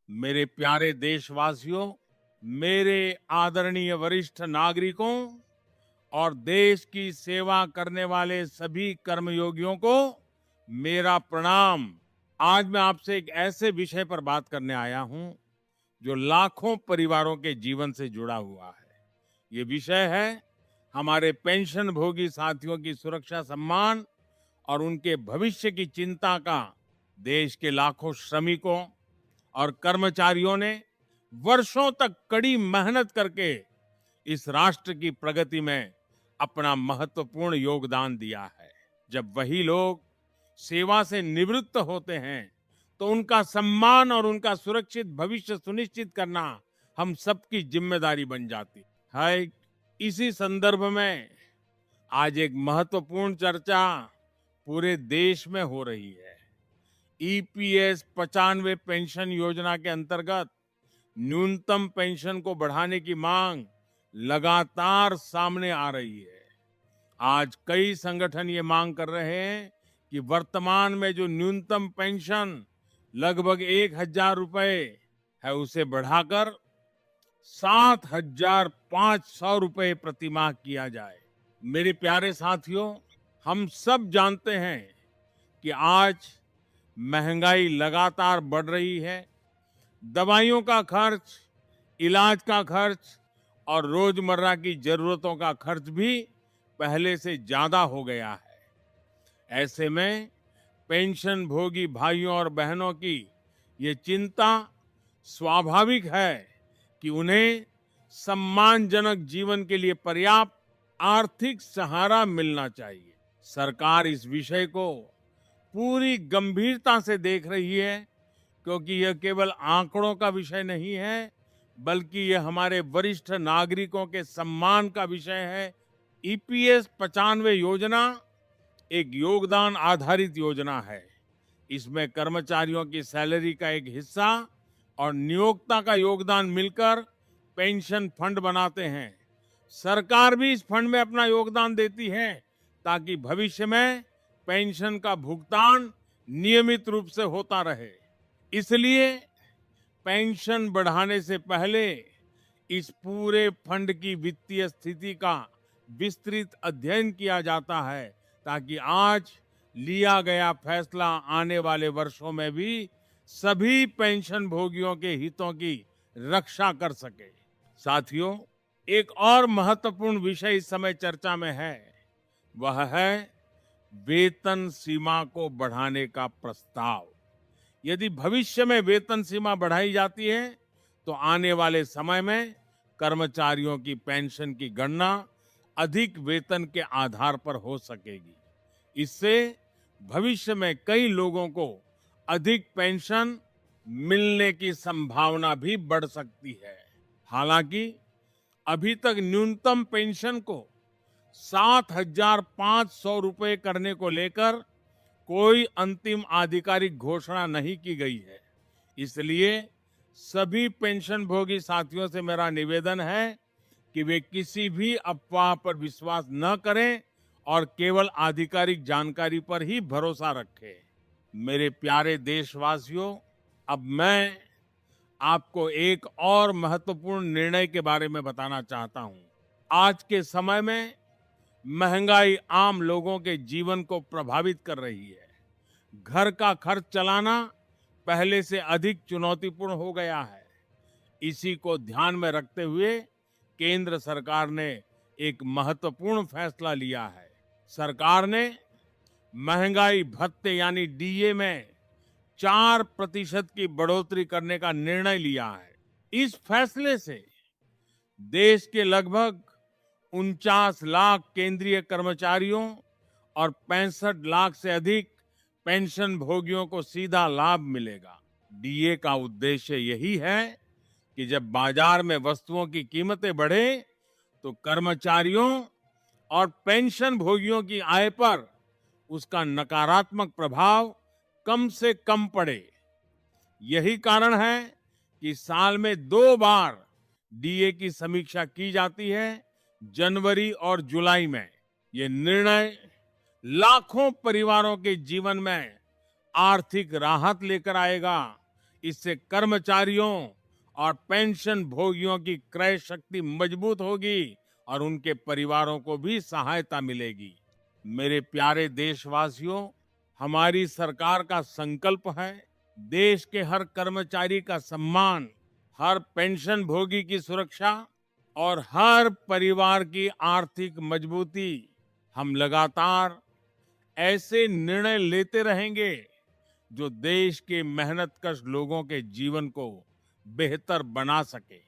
मेरे प्यारे देशवासियों, मेरे आदरणीय वरिष्ठ नागरिकों और देश की सेवा करने वाले सभी कर्मयोगियों को मेरा प्रणाम। आज मैं आपसे एक ऐसे विषय पर बात करने आया हूं जो लाखों परिवारों के जीवन से जुड़ा हुआ है। ये विषय है हमारे पेंशन भोगी साथियों की सुरक्षा, सम्मान और उनके भविष्य की चिंता का। देश के लाखों श्रमिकों और कर्मचारियों ने वर्षों तक कड़ी मेहनत करके इस राष्ट्र की प्रगति में अपना महत्वपूर्ण योगदान दिया है। जब वही लोग सेवा से निवृत्त होते हैं तो उनका सम्मान और उनका सुरक्षित भविष्य सुनिश्चित करना हम सबकी जिम्मेदारी बन जाती है। इसी संदर्भ में आज एक महत्वपूर्ण चर्चा पूरे देश में हो रही है। ईपीएस 95 पेंशन योजना के अंतर्गत न्यूनतम पेंशन को बढ़ाने की मांग लगातार सामने आ रही है। आज कई संगठन ये मांग कर रहे हैं कि वर्तमान में जो न्यूनतम पेंशन लगभग 1,000 रुपए है, उसे बढ़ाकर 7,500 रुपए प्रति माह किया जाए। मेरे प्यारे साथियों, हम सब जानते हैं कि आज महंगाई लगातार बढ़ रही है। दवाइयों का खर्च, इलाज का खर्च और रोजमर्रा की जरूरतों का खर्च भी पहले से ज्यादा हो गया है। ऐसे में पेंशन भोगी भाइयों और बहनों की ये चिंता स्वाभाविक है कि उन्हें सम्मानजनक जीवन के लिए पर्याप्त आर्थिक सहारा मिलना चाहिए। सरकार इस विषय को पूरी गंभीरता से देख रही है, क्योंकि यह केवल आंकड़ों का विषय नहीं है, बल्कि यह हमारे वरिष्ठ नागरिकों के सम्मान का विषय है। ईपीएस 95 योजना एक योगदान आधारित योजना है। इसमें कर्मचारियों की सैलरी का एक हिस्सा और नियोक्ता का योगदान मिलकर पेंशन फंड बनाते हैं। सरकार भी इस फंड में अपना योगदान देती है ताकि भविष्य में पेंशन का भुगतान नियमित रूप से होता रहे। इसलिए पेंशन बढ़ाने से पहले इस पूरे फंड की वित्तीय स्थिति का विस्तृत अध्ययन किया जाता है, ताकि आज लिया गया फैसला आने वाले वर्षों में भी सभी पेंशन भोगियों के हितों की रक्षा कर सके। साथियों, एक और महत्वपूर्ण विषय इस समय चर्चा में है, वह है वेतन सीमा को बढ़ाने का प्रस्ताव। यदि भविष्य में वेतन सीमा बढ़ाई जाती है तो आने वाले समय में कर्मचारियों की पेंशन की गणना अधिक वेतन के आधार पर हो सकेगी। इससे भविष्य में कई लोगों को अधिक पेंशन मिलने की संभावना भी बढ़ सकती है। हालांकि अभी तक न्यूनतम पेंशन को 7,500 रुपए करने को लेकर कोई अंतिम आधिकारिक घोषणा नहीं की गई है। इसलिए सभी पेंशन भोगी साथियों से मेरा निवेदन है कि वे किसी भी अफवाह पर विश्वास न करें और केवल आधिकारिक जानकारी पर ही भरोसा रखें। मेरे प्यारे देशवासियों, अब मैं आपको एक और महत्वपूर्ण निर्णय के बारे में बताना चाहता हूं। आज के समय में महंगाई आम लोगों के जीवन को प्रभावित कर रही है। घर का खर्च चलाना पहले से अधिक चुनौतीपूर्ण हो गया है। इसी को ध्यान में रखते हुए केंद्र सरकार ने एक महत्वपूर्ण फैसला लिया है। सरकार ने महंगाई भत्ते यानी डीए में 4% की बढ़ोतरी करने का निर्णय लिया है। इस फैसले से देश के लगभग 49 लाख केंद्रीय कर्मचारियों और 65 लाख से अधिक पेंशन भोगियों को सीधा लाभ मिलेगा। डीए का उद्देश्य यही है कि जब बाजार में वस्तुओं की कीमतें बढ़े तो कर्मचारियों और पेंशन भोगियों की आय पर उसका नकारात्मक प्रभाव कम से कम पड़े। यही कारण है कि साल में 2 बार डीए की समीक्षा की जाती है, जनवरी और जुलाई में। ये निर्णय लाखों परिवारों के जीवन में आर्थिक राहत लेकर आएगा। इससे कर्मचारियों और पेंशन भोगियों की क्रय शक्ति मजबूत होगी और उनके परिवारों को भी सहायता मिलेगी। मेरे प्यारे देशवासियों, हमारी सरकार का संकल्प है देश के हर कर्मचारी का सम्मान, हर पेंशन भोगी की सुरक्षा और हर परिवार की आर्थिक मजबूती। हम लगातार ऐसे निर्णय लेते रहेंगे जो देश के मेहनतकश लोगों के जीवन को बेहतर बना सके।